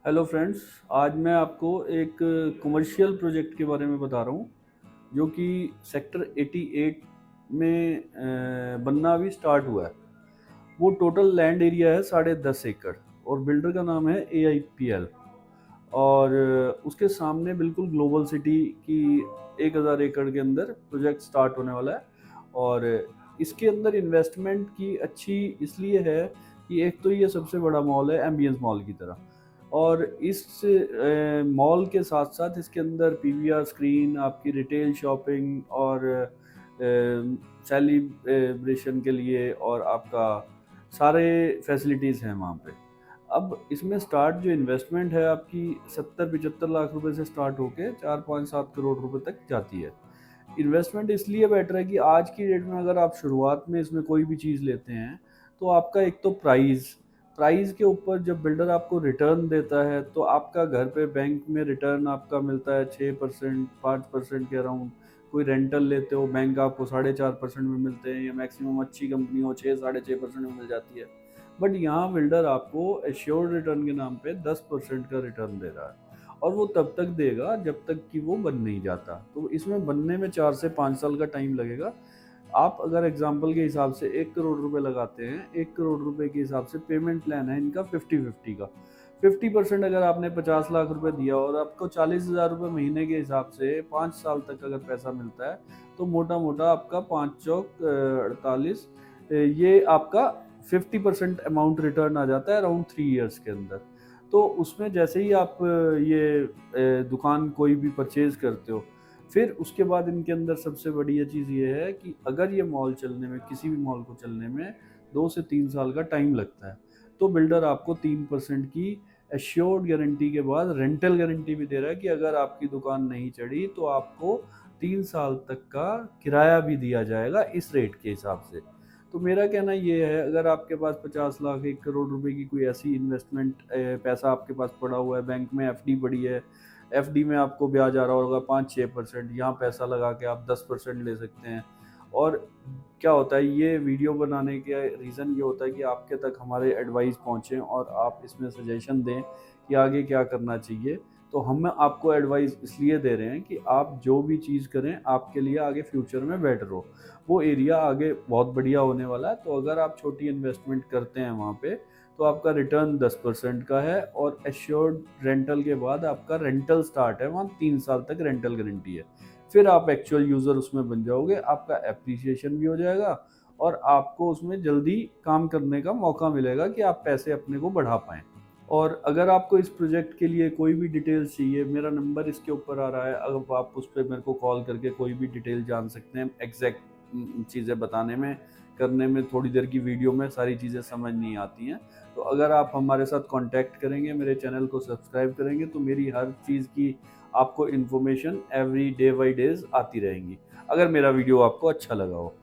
Hello friends. आज मैं आपको एक कमर्शियल प्रोजेक्ट के बारे में बता रहा हूँ जो कि सेक्टर 88 में बनना अभी स्टार्ट हुआ है। वो टोटल लैंड एरिया है 10.5 एकड़ और बिल्डर का नाम है AIPL। और उसके सामने बिल्कुल ग्लोबल सिटी की 1000 एकड़ के अंदर प्रोजेक्ट स्टार्ट होने वाला है। और इसके अंदर इन्वेस्टमेंट की अच्छी इसलिए है कि एक तो ये सबसे बड़ा मॉल है एम्बियंस मॉल की तरह। और इस मॉल के साथ साथ इसके अंदर PVR स्क्रीन, आपकी रिटेल शॉपिंग और सेलिब्रेशन के लिए और आपका सारे फैसिलिटीज़ हैं वहाँ पे। अब इसमें स्टार्ट जो इन्वेस्टमेंट है आपकी 70-75 लाख रुपए से स्टार्ट होके 4-5-7 करोड़ रुपए तक जाती है। इन्वेस्टमेंट इसलिए बेटर है कि आज की डेट में अगर आप शुरुआत में इसमें कोई भी चीज़ लेते हैं तो आपका एक तो प्राइस के ऊपर जब बिल्डर आपको रिटर्न देता है तो आपका घर पे बैंक में रिटर्न आपका मिलता है 6% 5% के अराउंड। कोई रेंटल लेते हो बैंक आपको 4.5% में मिलते हैं या मैक्सिमम अच्छी कंपनी हो 6-6.5% में मिल जाती है। बट यहाँ बिल्डर आपको एश्योर्ड रिटर्न के नाम पे 10% का रिटर्न दे रहा है और वो तब तक देगा जब तक कि वो बन नहीं जाता। तो इसमें बनने में 4 से 5 साल का टाइम लगेगा। आप अगर एग्जाम्पल के हिसाब से 1 करोड़ रुपए लगाते हैं, 1 करोड़ रुपए के हिसाब से पेमेंट प्लान है इनका 50-50 का। 50% अगर आपने 50 लाख रुपए दिया और आपको 40,000 रुपये महीने के हिसाब से 5 साल तक अगर पैसा मिलता है तो मोटा मोटा आपका 5 चौक 48, ये आपका 50% अमाउंट रिटर्न आ जाता है अराउंड 3 ईयर्स के अंदर। तो उसमें जैसे ही आप ये दुकान कोई भी परचेज करते हो, फिर उसके बाद इनके अंदर सबसे बढ़िया चीज़ ये है कि अगर ये मॉल चलने में, किसी भी मॉल को चलने में 2 से 3 साल का टाइम लगता है, तो बिल्डर आपको 3% की एश्योर्ड गारंटी के बाद रेंटल गारंटी भी दे रहा है कि अगर आपकी दुकान नहीं चढ़ी तो आपको 3 साल तक का किराया भी दिया जाएगा इस रेट के हिसाब से। तो मेरा कहना ये है, अगर आपके पास 50 लाख 1 करोड़ रुपए की कोई ऐसी इन्वेस्टमेंट पैसा आपके पास पड़ा हुआ है, बैंक में FD पड़ी है, FD में आपको ब्याज आ रहा होगा 5-6%, यहाँ पैसा लगा के आप 10% ले सकते हैं। और क्या होता है, ये वीडियो बनाने का रीज़न ये होता है कि आपके तक हमारे एडवाइस पहुँचे और आप इसमें सजेशन दें कि आगे क्या करना चाहिए। तो हम आपको एडवाइस इसलिए दे रहे हैं कि आप जो भी चीज़ करें आपके लिए आगे फ्यूचर में बेटर हो। वो एरिया आगे बहुत बढ़िया होने वाला है। तो अगर आप छोटी इन्वेस्टमेंट करते हैं वहाँ पे तो आपका रिटर्न 10% का है और एश्योर्ड रेंटल के बाद आपका रेंटल स्टार्ट है, वहाँ 3 साल तक रेंटल गारंटी है। फिर आप एक्चुअल यूज़र उसमें बन जाओगे, आपका एप्रिसिएशन भी हो जाएगा और आपको उसमें जल्दी काम करने का मौका मिलेगा कि आप पैसे अपने को बढ़ा पाएँ। और अगर आपको इस प्रोजेक्ट के लिए कोई भी डिटेल्स चाहिए, मेरा नंबर इसके ऊपर आ रहा है, अब आप उस पे मेरे को कॉल करके कोई भी डिटेल जान सकते हैं। एग्जैक्ट चीज़ें बताने में, करने में, थोड़ी देर की वीडियो में सारी चीज़ें समझ नहीं आती हैं। तो अगर आप हमारे साथ कॉन्टैक्ट करेंगे, मेरे चैनल को सब्सक्राइब करेंगे तो मेरी हर चीज़ की आपको information every day by days आती रहेंगी, अगर मेरा वीडियो आपको अच्छा लगा हो।